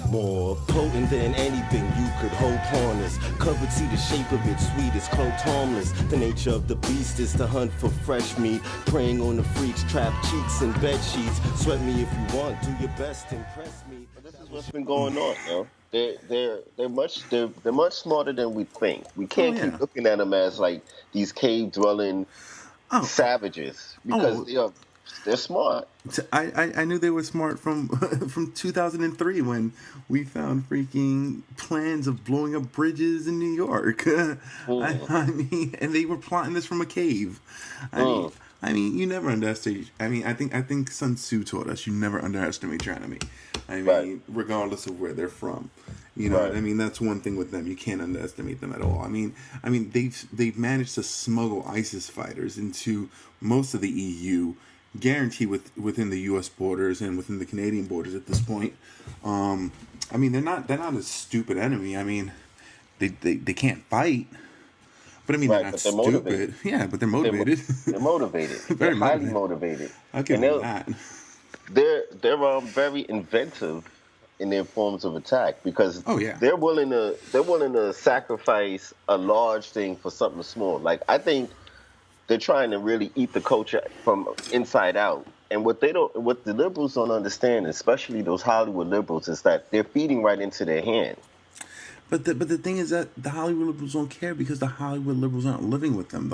More potent than anything you could hope harness. Covered, see the shape of it, sweet as cloaked harmless. The nature of the beast is to hunt for fresh meat. Preying on the freaks, trap cheeks and bed sheets. Sweat me if you want, do your best, impress me. But this is what's been going on, yo. They're much smarter than we think. We Oh can't keep yeah. looking at them as like these cave dwelling Oh, savages because oh. they're smart. I knew they were smart from from 2003 when we found freaking plans of blowing up bridges in New York. Mm, I mean, and they were plotting this from a cave. I mean, mm, you never underestimate. I think Sun Tzu taught us you never underestimate your enemy. I right, mean, regardless of where they're from. You know, right. I mean that's one thing with them. You can't underestimate them at all. I mean they've managed to smuggle ISIS fighters into most of the EU, guaranteed within the U.S. borders and within the Canadian borders at this point. I mean they're not a stupid enemy. I mean they can't fight, but I mean they're Right, not but they're motivated. stupid. Yeah, but they're They're mo- motivated. they're motivated. They're Very highly motivated. motivated, I'll give and them that. they're very inventive in their forms of attack because Oh yeah. they're willing to sacrifice a large thing for something small. Like I think they're trying to really eat the culture from inside out. And what the liberals don't understand, especially those Hollywood liberals, is that they're feeding right into their hand. But the thing is that the Hollywood liberals don't care because the Hollywood liberals aren't living with them.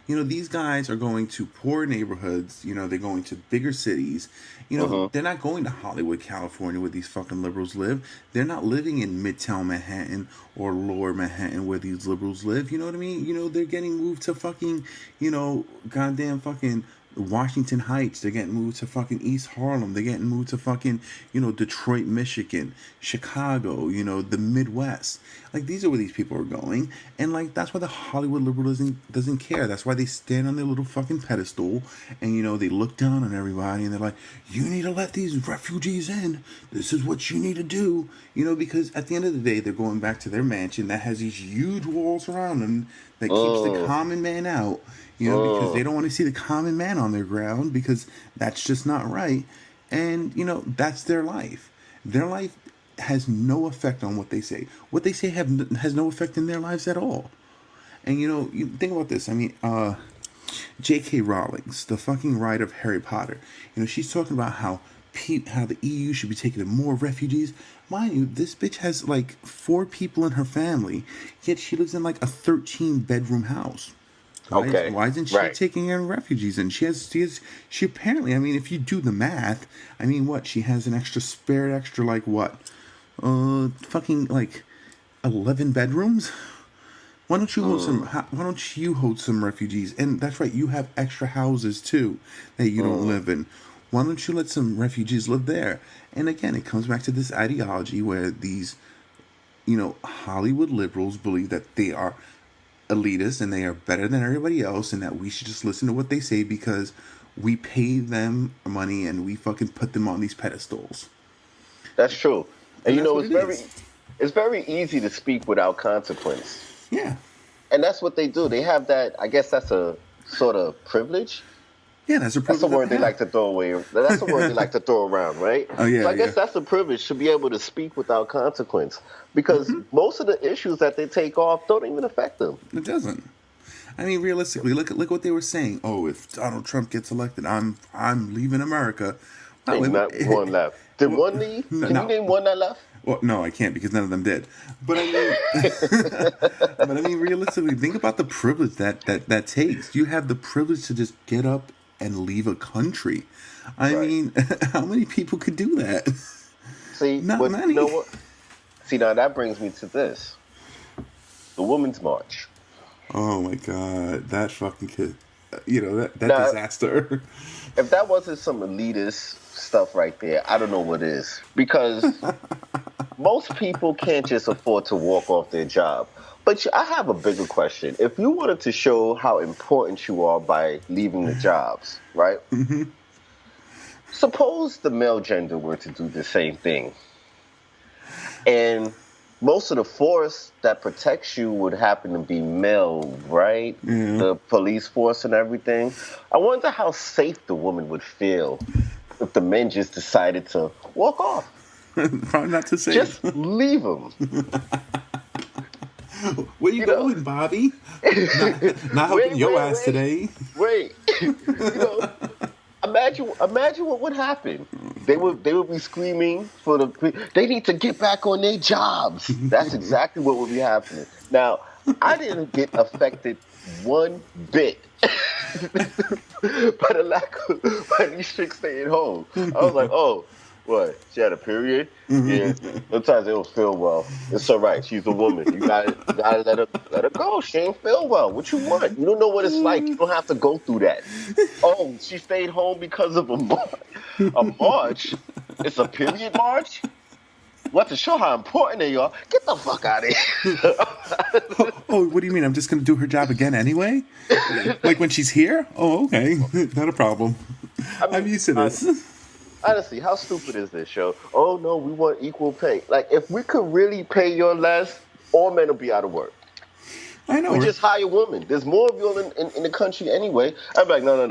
These guys are going to poor neighborhoods. You know, they're going to bigger cities. You know, Hmm. they're not going to Hollywood, California, where these fucking liberals live. They're not living in Midtown Manhattan or Lower Manhattan where these liberals live. You know what I mean? You know, they're getting moved to fucking, goddamn fucking Washington Heights. They're getting moved to fucking East Harlem. They're getting moved to fucking, Detroit, Michigan, Chicago, the Midwest. Like, these are where these people are going. And, like, that's why the Hollywood liberal doesn't care. That's why they stand on their little fucking pedestal and, they look down on everybody and they're like, you need to let these refugees in. This is what you need to do. Because at the end of the day, they're going back to their mansion that has these huge walls around them that keeps the Mm, common man out. Because they mm. don't want to see the common man on their ground because that's just not right. And, that's their life. Their life has no effect on what they say. What they say has no effect in their lives at all. And, you think about this. I mean, J.K. Rowling's, the fucking writer of Harry Potter, she's talking about how the EU should be taking in more refugees. Mind you, this bitch has like 4 people in her family, yet she lives in like a 13-bedroom house. Okay, Why isn't she right. taking in refugees? And she apparently, I mean, if you do the math, I mean, what, she has an extra like what, fucking like 11 bedrooms. Mm, Why don't you hold some refugees? And that's right, you have extra houses too that you don't mm. live in. Why don't you let some refugees live there? And again, it comes back to this ideology where these, Hollywood liberals believe that they are elitist and they are better than everybody else and that we should just listen to what they say because we pay them money and we fucking put them on these pedestals. That's true. And And you that's know, what it's it very is. it's very easy to speak without consequence. Yeah. And that's what they do. They have that, I guess that's a sort of privilege. Yeah, that's a That's a privilege that word they like they to throw away. That's a word they have. like to throw around, right? Oh, So yeah, I yeah. guess that's a privilege to be able to speak without consequence because most of the issues that they take off don't even affect them. It doesn't. I mean, realistically, look what they were saying. Oh, if Donald Trump gets elected, I'm leaving America. Wow, Ain't not one left. Did well, one leave? Can you no. name one that left? Well, no, I can't because none of them did. But I mean, realistically, think about the privilege that takes. You have the privilege to just get up and leave a country. I Right. mean, how many people could do that? See, Not but you many. know what? See, now that brings me to this. The Women's March. Oh my God, that fucking kid. That Now, disaster. if that wasn't some elitist stuff right there, I don't know what is. Because most people can't just afford to walk off their job. But I have a bigger question. If you wanted to show how important you are by leaving the jobs, right? Suppose the male gender were to do the same thing. And most of the force that protects you would happen to be male, right? Yeah. The police force and everything. I wonder how safe the woman would feel if the men just decided to walk off. Probably not to say. Just leave them. Where you going, Bobby? Not helping your ass today. Wait. Imagine what would happen. They would be screaming for they need to get back on their jobs. That's exactly what would be happening. Now, I didn't get affected one bit by these chicks staying home. I was like, oh, what? She had a period? Yeah. Sometimes they don't feel well. It's all right. She's a woman. You gotta let her go. She ain't feel well. What you want? You don't know what it's like. You don't have to go through that. Oh, she stayed home because of a march. It's a period march? What, to show how important they are? Get the fuck out of here. Oh, what do you mean? I'm just going to do her job again anyway? Like when she's here? Oh, okay. Not a problem. I'm used to this. Honestly, how stupid is this, show? Oh, no, we want equal pay. Like, if we could really pay you less, all men will be out of work. I know. We just hire women. There's more of you in the country anyway. I'm like, no.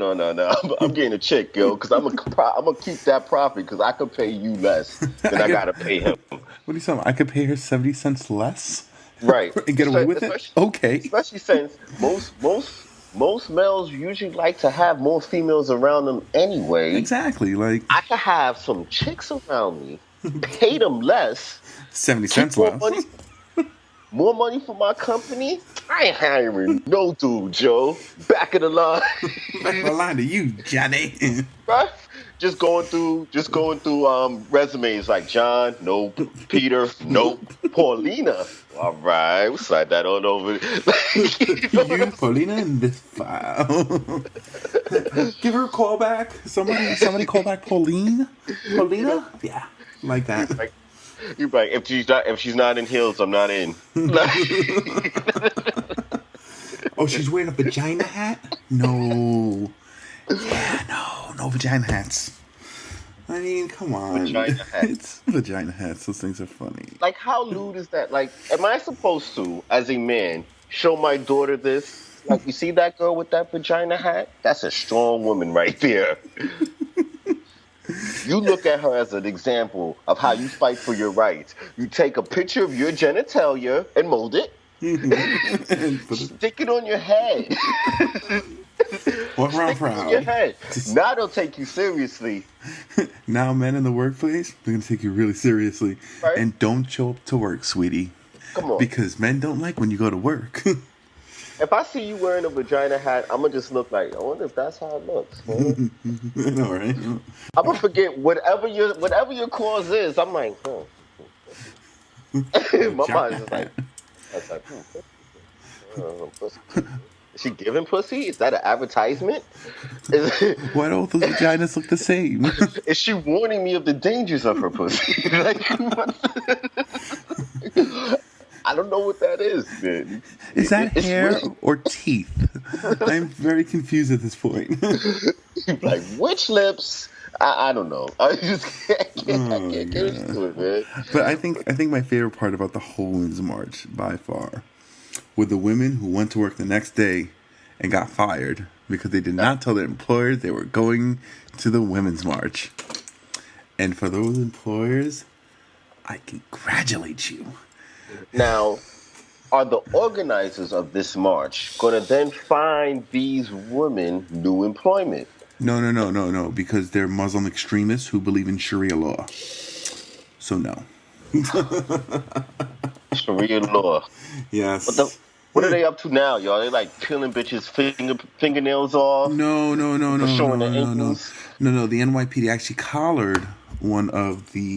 I'm getting a chick, yo, because I'm gonna keep that profit because I could pay you less than I gotta pay him. What are you saying? I could pay her 70 cents less, right? And get away with it. Okay. Especially since most males usually like to have more females around them anyway. Exactly. Like I could have some chicks around me, pay them less, 70 cents less. More money for my company? I ain't hiring no dude, Joe. Back of the line. Back of the line to you, Johnny. Right? Just going through resumes like John, nope. Peter, nope. Paulina, all right. We'll slide that on over. You, Paulina, in this file. Give her a call back. Somebody call back Pauline. Paulina? Yeah, like that. You're like, if she's not in heels, I'm not in. Oh, she's wearing a vagina hat? No. Yeah, no vagina hats. I mean, come on. Vagina hats. It's vagina hats. Those things are funny. Like, how lewd is that? Like, am I supposed to, as a man, show my daughter this? Like, you see that girl with that vagina hat? That's a strong woman right there. You look at her as an example of how you fight for your rights. You take a picture of your genitalia and mold it. Stick it on your head. Walk around proud. Your head. Now they'll take you seriously. Now men in the workplace, they're going to take you really seriously. Right? And don't show up to work, sweetie. Come on. Because men don't like when you go to work. If I see you wearing a vagina hat, I'm going to just look like, I wonder if that's how it looks. I know, right? I'm going to forget whatever your cause is. I'm like, my mind is like, is she giving pussy? Is that an advertisement? Why don't those vaginas look the same? Is she warning me of the dangers of her pussy? I don't know what that is, man. Is that hair or teeth? I'm very confused at this point. Like, which lips? I don't know. I just can't get into it, man. But I think my favorite part about the whole Women's March, by far, were the women who went to work the next day and got fired because they did not tell their employers they were going to the Women's March. And for those employers, I congratulate you. Now, are the organizers of this march going to then find these women new employment? No, because they're Muslim extremists who believe in Sharia law. So no. Sharia law. Yes. What are they up to now, y'all? They like peeling bitches' fingernails off? No. Showing the ankles? No. The NYPD actually collared one of the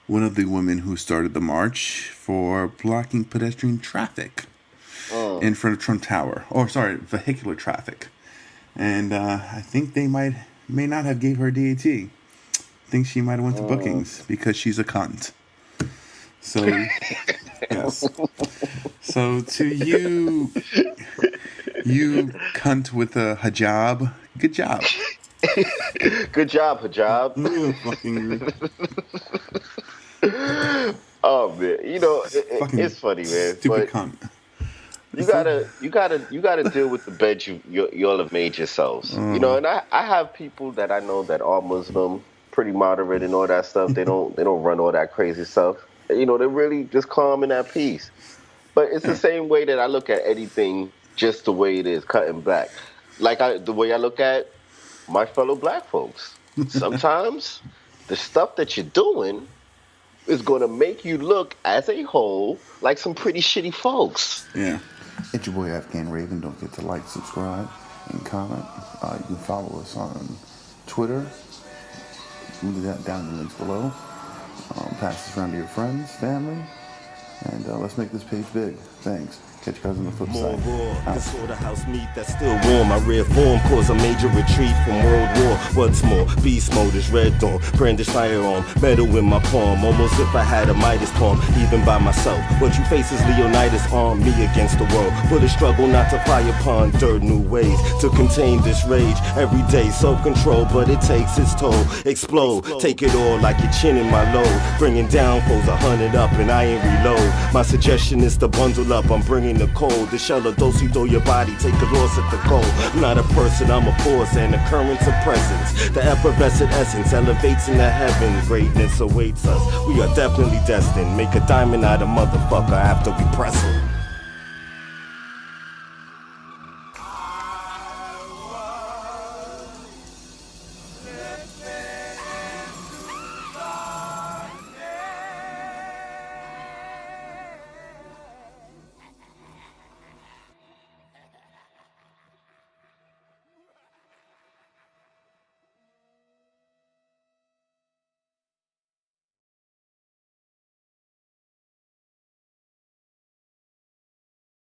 women who started the march for blocking pedestrian traffic in front of Trump Tower. Vehicular traffic. And I think they may not have gave her DAT. I think she might have went to bookings because she's a cunt. So, yes. So to you cunt with a hijab, good job. Good job, hijab. Oh man, it's funny, man. Stupid cunt. You gotta deal with the bed y'all have made yourselves. And I have people that I know that are Muslim, pretty moderate and all that stuff. They don't run all that crazy stuff. You know, they're really just calm and at peace. But it's the same way that I look at anything, just the way it is, cutting back. Like the way I look at my fellow black folks. Sometimes the stuff that you're doing is going to make you look, as a whole, like some pretty shitty folks. Yeah. It's your boy Afghan Raven. Don't forget to like, subscribe, and comment. You can follow us on Twitter. You can do that down in the links below. Pass this around to your friends, family, and let's make this page big. Thanks. Catch you guys on the flip More side. raw, the sort of house meat that's still warm. My rare form caused a major retreat from World War. What's more, beast mode is red dawn. Brandish firearm, metal in my palm. Almost if I had a Midas palm, even by myself. What you face is Leonidas, arm me against the world. But a struggle not to fly upon dirt, new ways to contain this rage. Every day, self-control, but it takes its toll. Explode, take it all like your chin in my load. Bringing down foes 100 up and I ain't reload. My suggestion is to bundle up, I'm bringing the cold. The shell of do your body, take a loss at the goal. I'm not a person, I'm a force and a current of presence. The effervescent essence elevates in the heaven. Greatness awaits us. We are definitely destined. Make a diamond out of motherfucker after we press him.